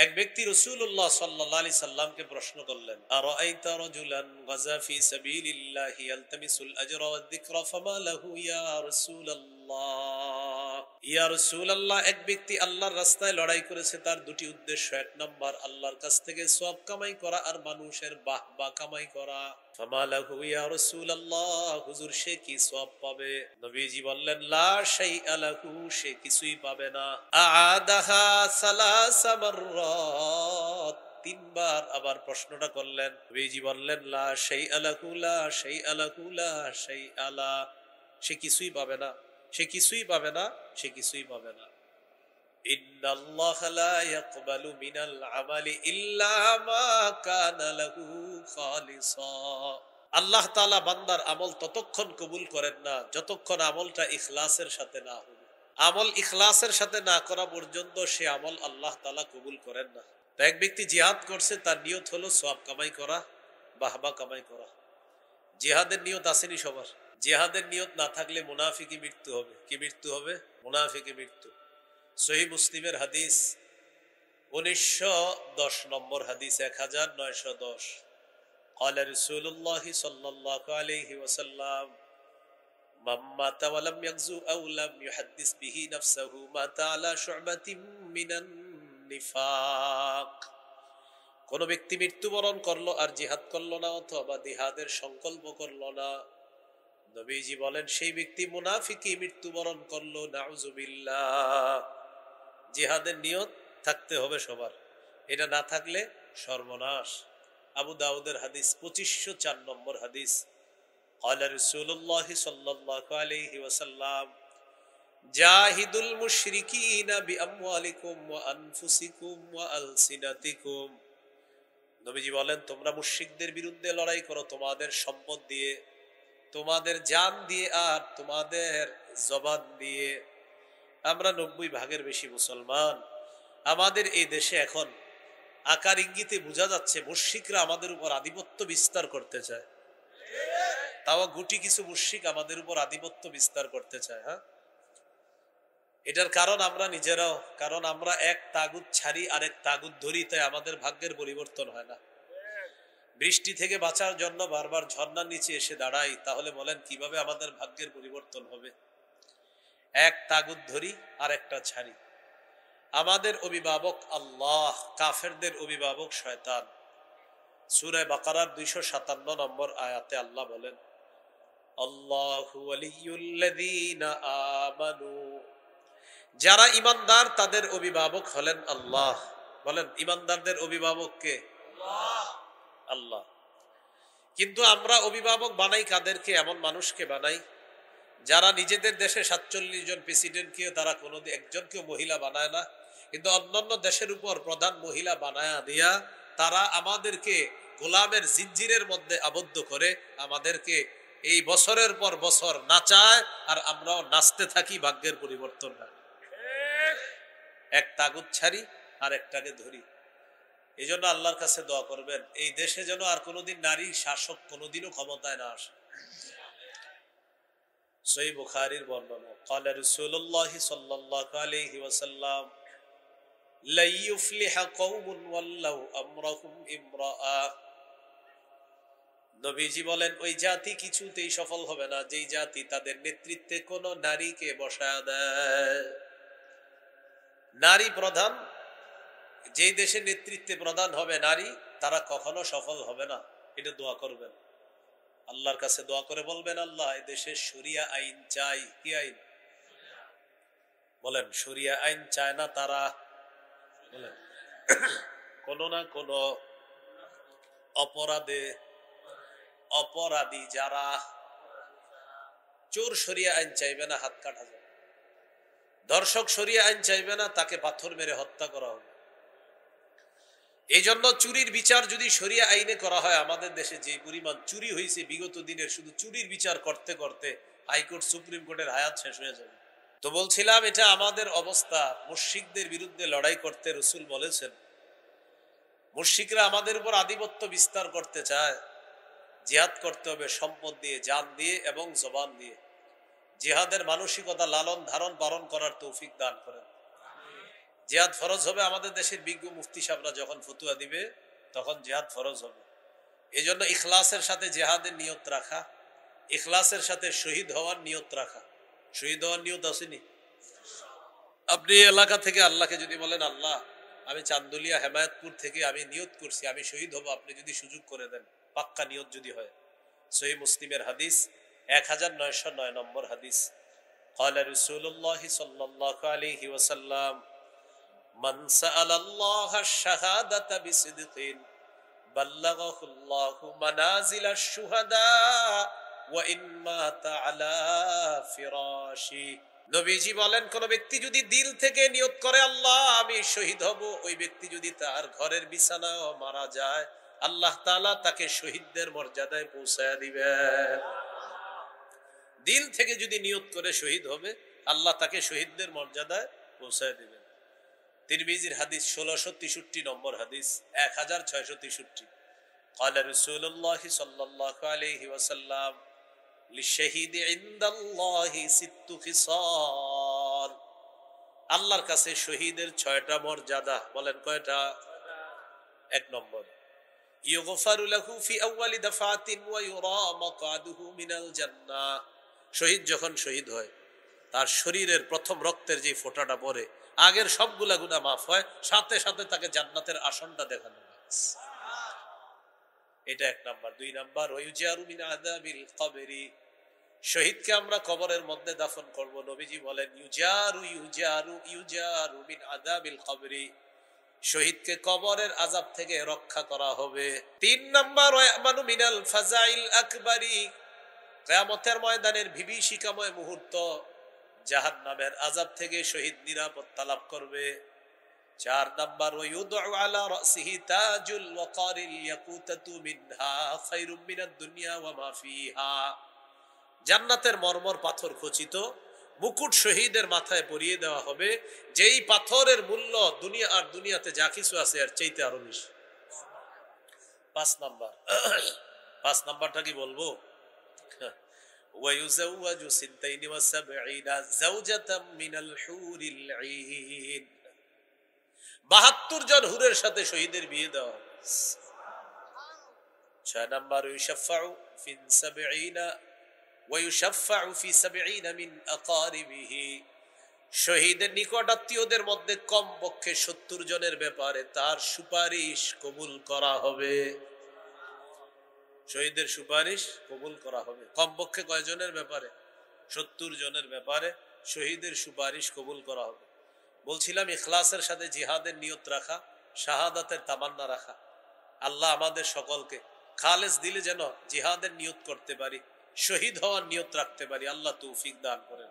এক ব্যক্তি রাসূলুল্লাহ সাল্লাল্লাহু আলাইহি সাল্লামকে প্রশ্ন করলেন, আরাআইতা রাজুলান গাজা ফি সাবিলিল্লাহি ইয়ালতামিসুল আজরা ওয়াদ যিকরা ফামা লাহু ইয়া রাসূলুল্লাহ। ইয়া রাসূলুল্লাহ, এক ব্যক্তি আল্লাহর রাস্তায় লড়াই করেছে, তার দুটি উদ্দেশ্য। এক নাম্বার আল্লাহর কাছ থেকে সওয়াব কামাই করা আর মানুষের বাহবা কামাই করা। ফামা লাহু ইয়া রাসূলুল্লাহ, হুজুর সে কি সওয়াব পাবে? নবীজি বললেন, লা শাইআ লাহু, সে কিছুই পাবে না। আআদাহা সালাসা মাররাত, তিনবার আবার প্রশ্নটা করলেন। নবীজি বললেন, লা শাইআ লাহু, লা শাইআ লাহু, লা শাইআ লা, সে কিছুই পাবে না, সে কিছুই পাবে না, সে কিছুই পাবে না। ইন্নাল্লাহা লা ইয়াকবালু মিনাল আমালি ইল্লা মা কানা লাহু খালিসা। আল্লাহ তাআলা বান্দার আমল ততক্ষণ কবুল করেন না যতক্ষণ আমলটা ইখলাসের সাথে না হবে। আমল ইখলাসের সাথে না করা পর্যন্ত সে আমল আল্লাহ তাআলা কবুল করেন না। তো এক ব্যক্তি জিহাদ করছে, তার নিয়ত হলো সওয়াব কামাই করা, বাহবা কামাই করা। জিহাদের নিয়ত আসেনি সবার। জিহাদের নিয়ত না থাকলে মুনাফিকি মৃত্যু হবে। কি মৃত্যু হবে? মুনাফিকি মৃত্যু। সহিহ মুসলিমের হাদিস 1910 নম্বর হাদিস, 1910। قال رسول الله صلى الله عليه وسلم من مات ولم يغزو أو لم يحدث به نفسه مات على شعبة من النفاق। কোন ব্যক্তি মৃত্যুবরণ করলো আর জিহাদ করলো না অথবা জিহাদের সংকল্প করলো না, নবীজি বলেন সেই ব্যক্তি মুনাফিকি মৃত্যুবরণ করলো। নাউজুবিল্লাহ। জিহাদের নিয়ত থাকতে হবে সবার, এটা না থাকলে সর্বনাশ। আবু দাউদের হাদিস 2504 নম্বর হাদিস। قال رسول الله صلى الله عليه وسلم জাহিদুল মুশরিকিনা বিআমওয়ালিকুম ওয়া আনফুসিকুম ওয়া আলসিনাতিকুম। নবীজি বলেন, তোমরা মুশরিকদের বিরুদ্ধে লড়াই করো তোমাদের সম্পদ দিয়ে, তোমাদের জান দিয়ে আর তোমাদের জবান দিয়ে। আমরা 90 ভাগের বেশি মুসলমান। আমাদের এই দেশে এখন আকার ইঙ্গিতে বোঝা যাচ্ছে মুশরিকরা আমাদের উপর আধিপত্য বিস্তার করতে চায়। তাও গুটি কিছু মুশরিক আমাদের উপর আধিপত্য বিস্তার করতে চায়। হ্যাঁ, এটার কারণ আমরা নিজেরাও, কারণ আমরা এক তাগুত ছাড়ি আরেক তাগুত ধরি, তাই আমাদের ভাগ্যের পরিবর্তন হয় না। বৃষ্টি থেকে বাঁচার জন্য বারবার ঝর্ণার নিচে এসে দাঁড়াই, তাহলে বলেন কিভাবে আমাদের ভাগ্যের পরিবর্তন হবে? এক তাগুত ধরি আর একটা ছাড়ি। আমাদের অভিভাবক আল্লাহ, কাফেরদের অভিভাবক শয়তান। সূরা বাকারার 257 নম্বর আয়াতে আল্লাহ বলেন, আল্লাহু ওয়ালিয়ুল্লাযীনা আমানু, যারা ঈমানদার তাদের অভিভাবক হলেন আল্লাহ। বলেন, ঈমানদারদের অভিভাবক কে? আল্লাহ। আল্লাহ। কিন্তু আমরা অভিভাবক বানাই কাদেরকে? এমন মানুষকে বানাই যারা নিজেদের দেশে 47 জন প্রেসিডেন্টকে তারা কোনো একজনকেও মহিলা বানায় না, কিন্তু অন্যান্য দেশের উপর প্রধান মহিলা বানায়া দিয়া তারা আমাদেরকে গোলামের জিনজিরের মধ্যে আবদ্ধ করে আমাদেরকে এই বছরের পর বছর নাচায়, আর আমরাও নাচতে থাকি, ভাগ্যের পরিবর্তন হয়। এক তাগুত ছাড়ি আর একটাকে ধরি। এই জন্য আল্লাহর কাছে দোয়া করবেন, এই দেশে যেন আর কোনোদিন নারী শাসক কোনোদিনও ক্ষমতায় না আসে। সহিহ বুখারীর বর্ণনা, قال رسول الله صلى الله عليه وسلم لا يفلح قوم ولوا امرهم امرأة। নবীজি বলেন, ওই জাতি কিছুতেই সফল হবে না যেই জাতি তাদের নেতৃত্বে কোন নারীকে বসায় দেয়। নারী প্রধান যেই দেশে নেতৃত্বে প্রধান হবে নারী, তারা কখনো সফল হবে না। এটা দোয়া করবেন, আল্লাহর কাছে দোয়া করে বলবেন, আল্লাহ এই দেশে শরিয়া আইন চাই। কি আইন? বলেন, শরিয়া আইন চায় না তারা? বলেন, কোন না কোন অপরাধী যারা, চোর শরিয়া আইন চাইবে না, হাত কাটা যাবে। ধর্ষক শরিয়া আইন চাইবে না, তাকে পাথর মেরে হত্যা করা হবে। এই জন্য চুরির বিচার যদি শরিয়া আইনে করা হয়, আমাদের দেশে যে পরিমাণ চুরি হয়েছে বিগত দিনের, শুধু চুরির বিচার করতে করতে হাইকোর্ট সুপ্রিম কোর্টের হায়াত শেষ হয়ে যাবে। তো বলছিলাম, এটা আমাদের অবস্থা। মুশরিকদের বিরুদ্ধে লড়াই করতে রাসূল বলেছেন, মুশরিকরা আমাদের উপর আধিপত্য বিস্তার করতে চায়, জিহাদ করতে হবে সম্পদ দিয়ে, জান দিয়ে এবং জবান দিয়ে। জিহাদের মানসিকতা লালন ধারণ পালন করার তৌফিক দান করেন। জিহাদ ফরজ হবে, আমাদের দেশের বিজ্ঞ মুফতি সাহেবরা যখন ফতুয়া দিবে তখন জিহাদ ফরজ হবে। এই জন্য ইখলাসের সাথে জিহাদের নিয়ত রাখা, ইখলাসের সাথে শহীদ হওয়ার নিয়ত রাখা। শহীদ হওয়ার নিয়ত আসেনি? আপনি এলাকা থেকে আল্লাহকে যদি বলেন, আল্লাহ আমি চান্দুলিয়া হেমায়তপুর থেকে আমি নিয়ত করছি আমি শহীদ হব, আপনি যদি সুযোগ করে দেন, পাক্কা নিয়ত যদি হয়। সহিহ মুসলিমের হাদিস 1909 নম্বর হাদিস, قال رسول الله صلى الله عليه وسلم من سأل الله الشهادة بصدق بلغه الله منازل الشهداء وإن مات على فراشه। নবীজি বলেন, কোন ব্যক্তি যদি দিল থেকে নিয়ত করে আল্লাহ আমি শহীদ হব, ওই ব্যক্তি যদি তার ঘরের বিছানায় মারা যায়, আল্লাহ তাআলা তাকে শহীদদের মর্যাদায় পৌঁছায় দিবেন। দিল থেকে যদি নিয়ত করে শহীদ হবে, আল্লাহ তাকে শহীদদের মর্যাদায় পৌঁছায় দিবেন। তিরমিজির হাদিস 1663 নম্বর হাদিস, 1663। قال رسول الله صلى الله عليه وسلم للشهيد عند الله 6 خصال। আল্লাহর কাছে শহীদের 6টা মর্যাদা। বলেন কয়টা? 1 নম্বর, ইউগফারু লাহু ফি আউয়ালি দাফাতিন ওয়া ইউরা মাকআদুহু মিনাল জান্নাহ। শহীদ যখন শহীদ হয়, তার শরীরের প্রথম রক্তের যে ফোঁটাটা পড়ে, আগের সবগুলা গুনাহ মাফ হয়, সাথে সাথে তাকে জান্নাতের আসনটা দেখানো হয়। এটা 1 নাম্বার। 2 নাম্বার, ওয়ায়ুজারু মিন আযাবিল কবরি। শহীদকে আমরা কবরের মধ্যে দাফন করব। নবীজি বলেন, ইউজারু ইউজারু ইউজারু মিন আযাবিল কবরি, শহীদকে কবরের আযাব থেকে রক্ষা করা হবে। 3 নাম্বার, ওয়ায়ামানু মিনাল ফাজাইল আকবারি, কিয়ামতের ময়দানের বিভীষিকাময় মুহূর্ত, জাহান্নামের আযাব থেকে শহীদ নিরাপত্তা লাভ করবে। 4 নাম্বার, ওয়ায়ুদউ আলা রাসিহি তাজুল ওয়াকারিল ইয়াকুতাতু মিনহা খায়রুম মিনাদ দুনিয়া ওয়া মা ফিহা। জান্নাতের মরমর পাথর খচিত মুকুট শহীদের মাথায় পরিয়ে দেওয়া হবে, যেই পাথরের মূল্য দুনিয়া আর দুনিয়াতে যা কিছু আছে আর চাইতে আরো বেশি। 5 নাম্বার, 5 নাম্বারটা কি বলবো? ওয়ায়ুযাওয়াজু সিনতাইনি ওয়া সাবঈনা যাওজাতাম মিনাল হুরিল ঈন। 72 জন হুরের সাথে শহীদের বিয়ে দেওয়া হবে। 6 নাম্বার, ইউশাফাউ ফি 70 ওয়ায়ুশাফাউ ফি 70 মিন আকারিবিহি। শহীদের নিকট আত্মীয়দের মধ্যে কমপক্ষে 70 জনের ব্যাপারে তার সুপারিশ কবুল করা হবে। শহীদের সুপারিশ কবুল করা হবে। কমপক্ষে কয়জনের ব্যাপারে? 70 জনের ব্যাপারে শহীদের সুপারিশ কবুল করা হবে। বলছিলাম ইখলাসের সাথে জিহাদের নিয়ত রাখা, শাহাদাতের তামান্না রাখা। আল্লাহ আমাদের সকলকে খালেস দিলে যেন জিহাদের নিয়ত করতে পারি, শহীদ হওয়ার নিয়ত রাখতে পারি। আল্লাহ তৌফিক দান করেন।